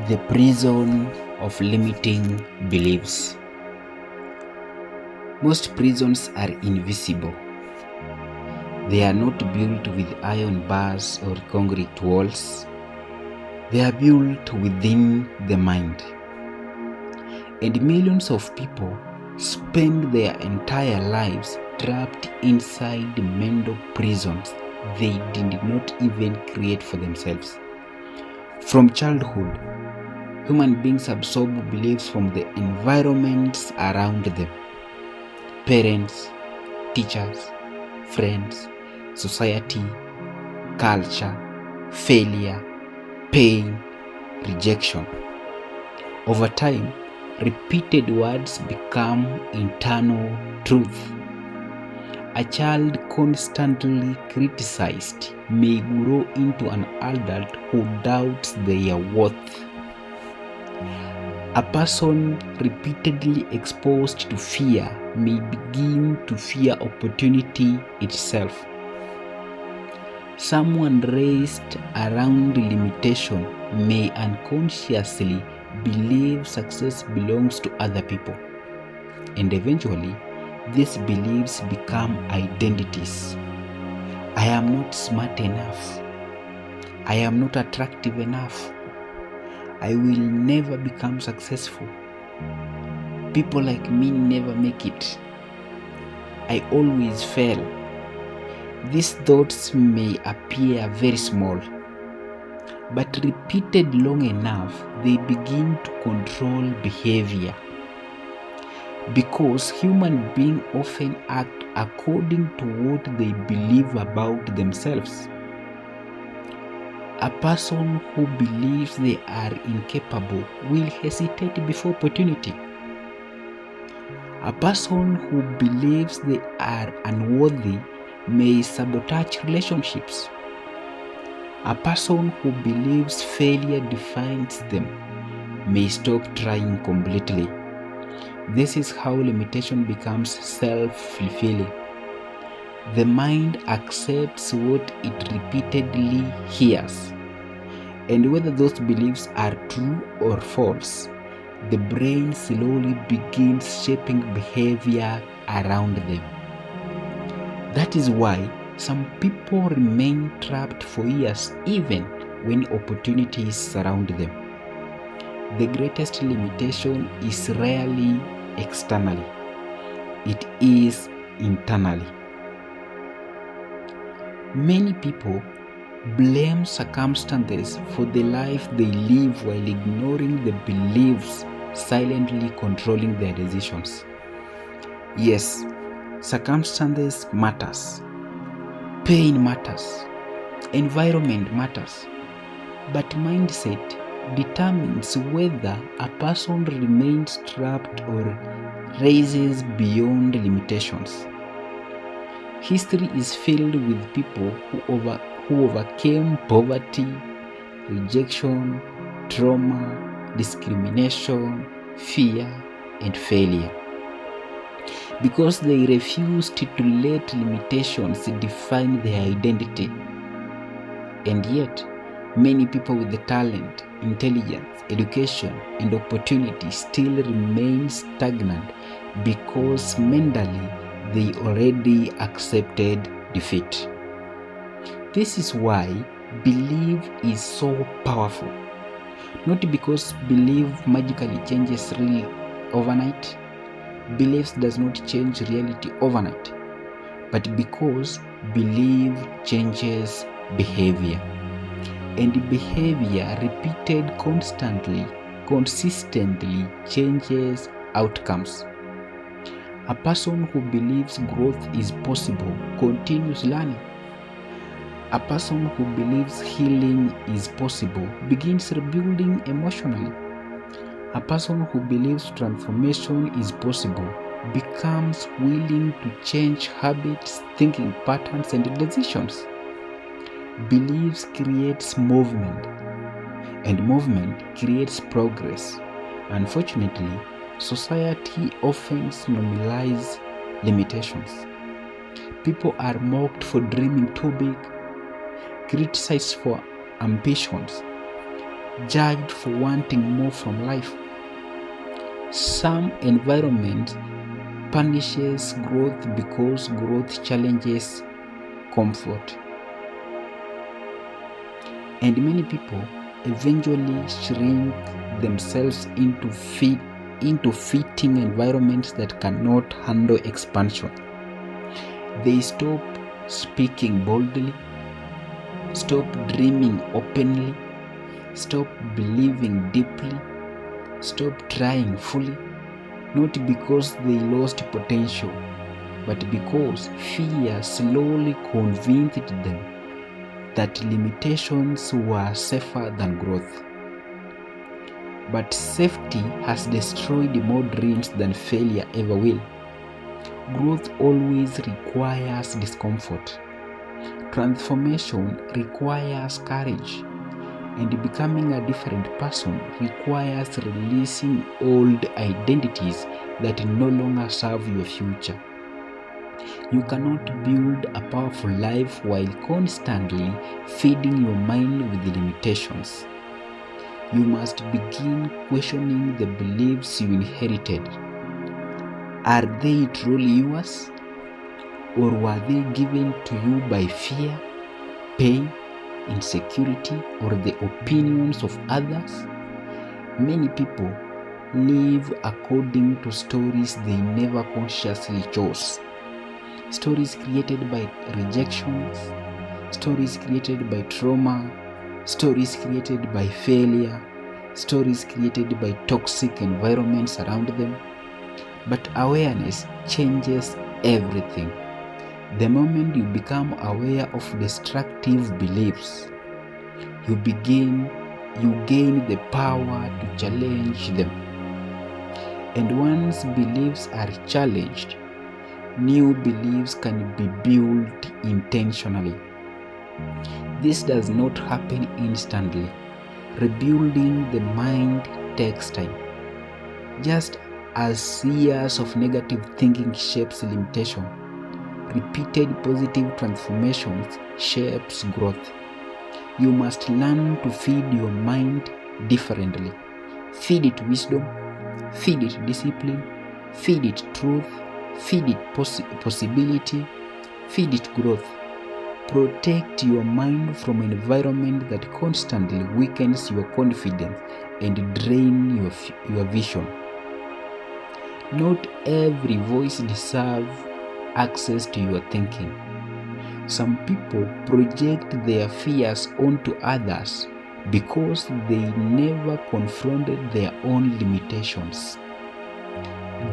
The prison of limiting beliefs. Most prisons are invisible. They are not built with iron bars or concrete walls. They are built within the mind. And millions of people spend their entire lives trapped inside mental prisons they did not even create for themselves. From childhood, human beings absorb beliefs from the environments around them. Parents, teachers, friends, society, culture, failure, pain, rejection. Over time, repeated words become internal truth. A child constantly criticized may grow into an adult who doubts their worth. A person repeatedly exposed to fear may begin to fear opportunity itself. Someone raised around limitation may unconsciously believe success belongs to other people, and eventually these beliefs become identities. I am not smart enough. I am not attractive enough. I will never become successful. People like me never make it. I always fail. These thoughts may appear very small, but repeated long enough, they begin to control behavior. Because human beings often act according to what they believe about themselves. A person who believes they are incapable will hesitate before opportunity. A person who believes they are unworthy may sabotage relationships. A person who believes failure defines them may stop trying completely. This is how limitation becomes self-fulfilling. The mind accepts what it repeatedly hears, and whether those beliefs are true or false, the brain slowly begins shaping behavior around them. That is why some people remain trapped for years even when opportunities surround them. The greatest limitation is rarely externally, it is internally. Many people blame circumstances for the life they live while ignoring the beliefs silently controlling their decisions. Yes, circumstances matters, pain matters, environment matters, but mindset determines whether a person remains trapped or raises beyond limitations. History is filled with people who overcame poverty, rejection, trauma, discrimination, fear, and failure. Because they refused to let limitations define their identity. And yet, many people with the talent, intelligence, education, and opportunity still remain stagnant because mentally they already accepted defeat. This is why belief is so powerful. Not because belief magically changes real overnight. Beliefs does not change reality overnight, but because belief changes behavior. And behavior repeated consistently changes outcomes. A person who believes growth is possible continues learning. A person who believes healing is possible begins rebuilding emotionally. A person who believes transformation is possible becomes willing to change habits, thinking patterns, and decisions. Beliefs creates movement, and movement creates progress. Unfortunately, society often normalizes limitations. People are mocked for dreaming too big, criticized for ambitions, judged for wanting more from life. Some environments punishes growth because growth challenges comfort. And many people eventually shrink themselves into fitting environments that cannot handle expansion. They stop speaking boldly, stop dreaming openly, stop believing deeply, stop trying fully, not because they lost potential, but because fear slowly convinced them that limitations were safer than growth. But safety has destroyed more dreams than failure ever will. Growth always requires discomfort. Transformation requires courage, and becoming a different person requires releasing old identities that no longer serve your future. You cannot build a powerful life while constantly feeding your mind with limitations. You must begin questioning the beliefs you inherited. Are they truly yours? Or were they given to you by fear, pain, insecurity, or the opinions of others? Many people live according to stories they never consciously chose. Stories created by rejections, stories created by trauma, stories created by failure, stories created by toxic environments around them. But awareness changes everything. The moment you become aware of destructive beliefs, you gain the power to challenge them. And once beliefs are challenged, new beliefs can be built intentionally. This does not happen instantly. Rebuilding the mind takes time. Just as years of negative thinking shapes limitation, repeated positive transformations shapes growth. You must learn to feed your mind differently. Feed it wisdom, feed it discipline, feed it truth, feed it possibility, feed it growth. Protect your mind from an environment that constantly weakens your confidence and drain your vision. Not every voice deserves access to your thinking. Some people project their fears onto others because they never confronted their own limitations.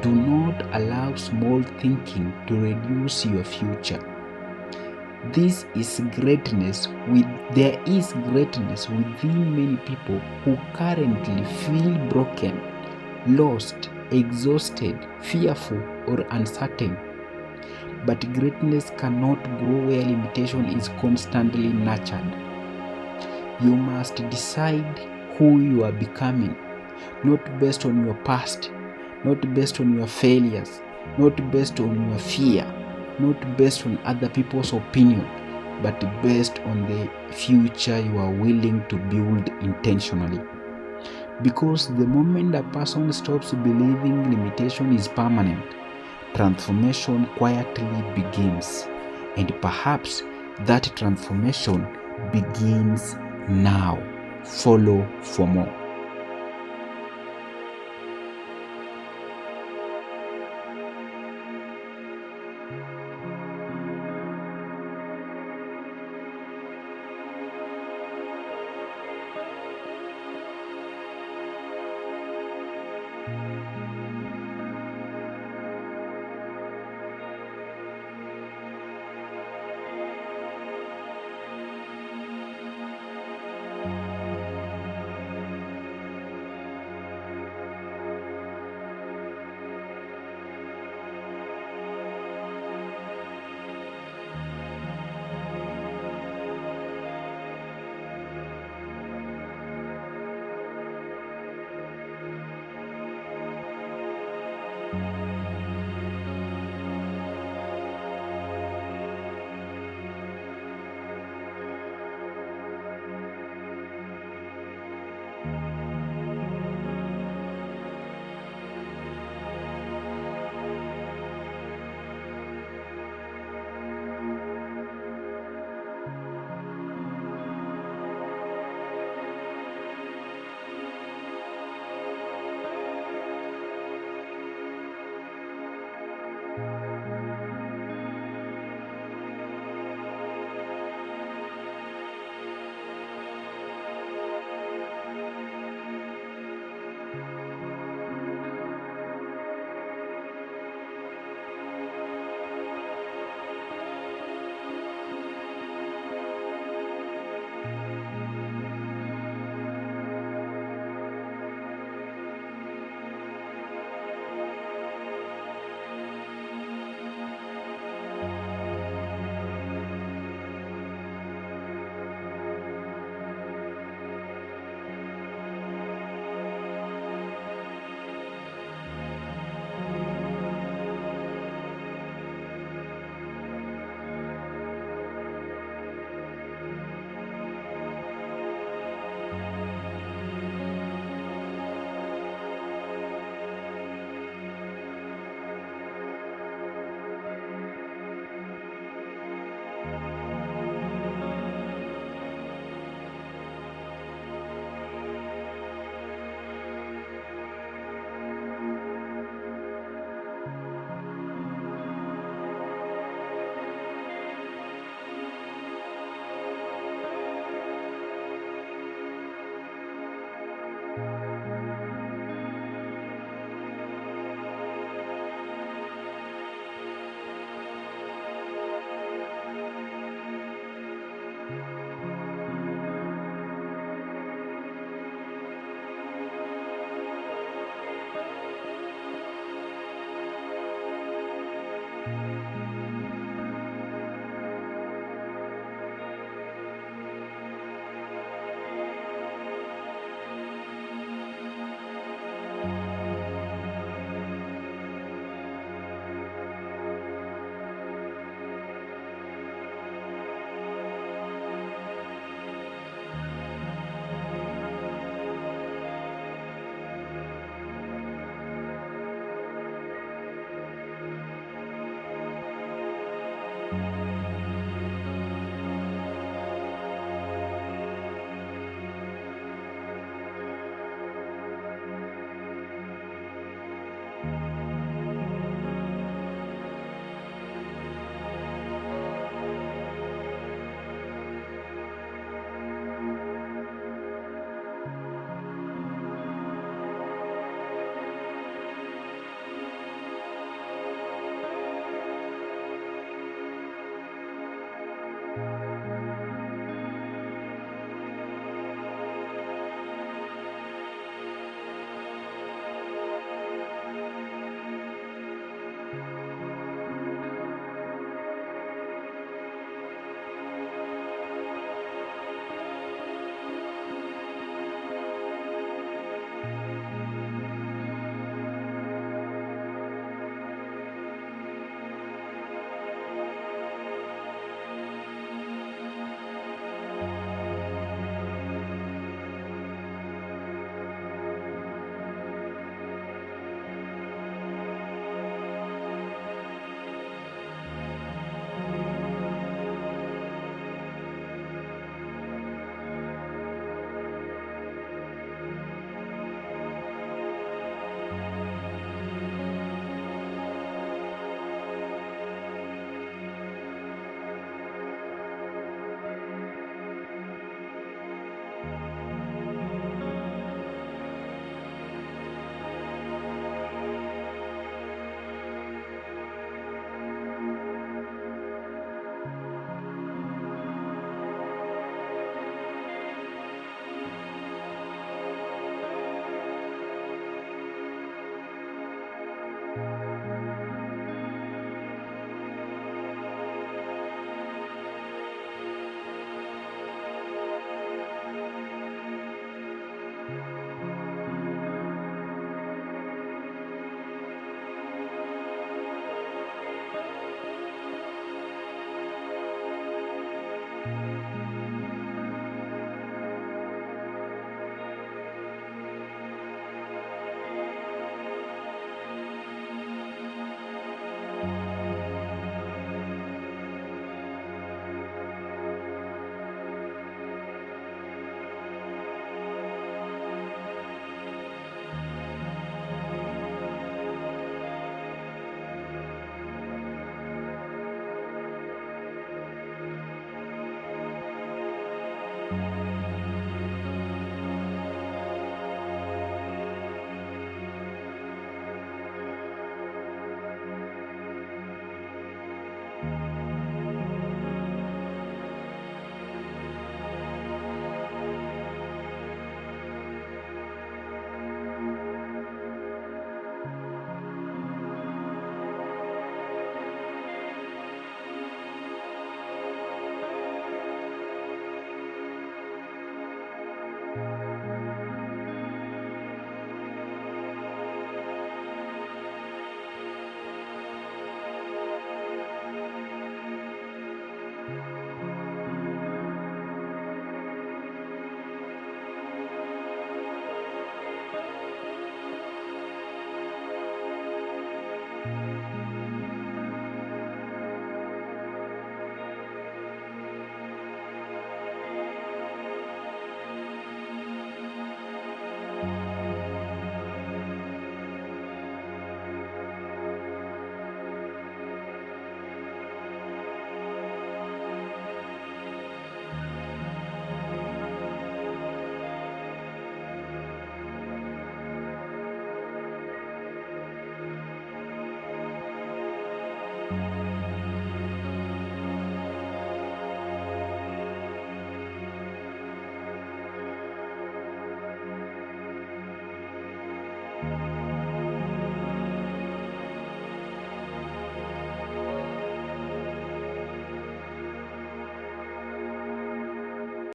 Do not allow small thinking to reduce your future. There is greatness within many people who currently feel broken, lost, exhausted, fearful, or uncertain. But greatness cannot grow where limitation is constantly nurtured. You must decide who you are becoming, not based on your past, not based on your failures, not based on your fear, not based on other people's opinion, but based on the future you are willing to build intentionally. Because the moment a person stops believing limitation is permanent, transformation quietly begins. And perhaps that transformation begins now. Follow for more.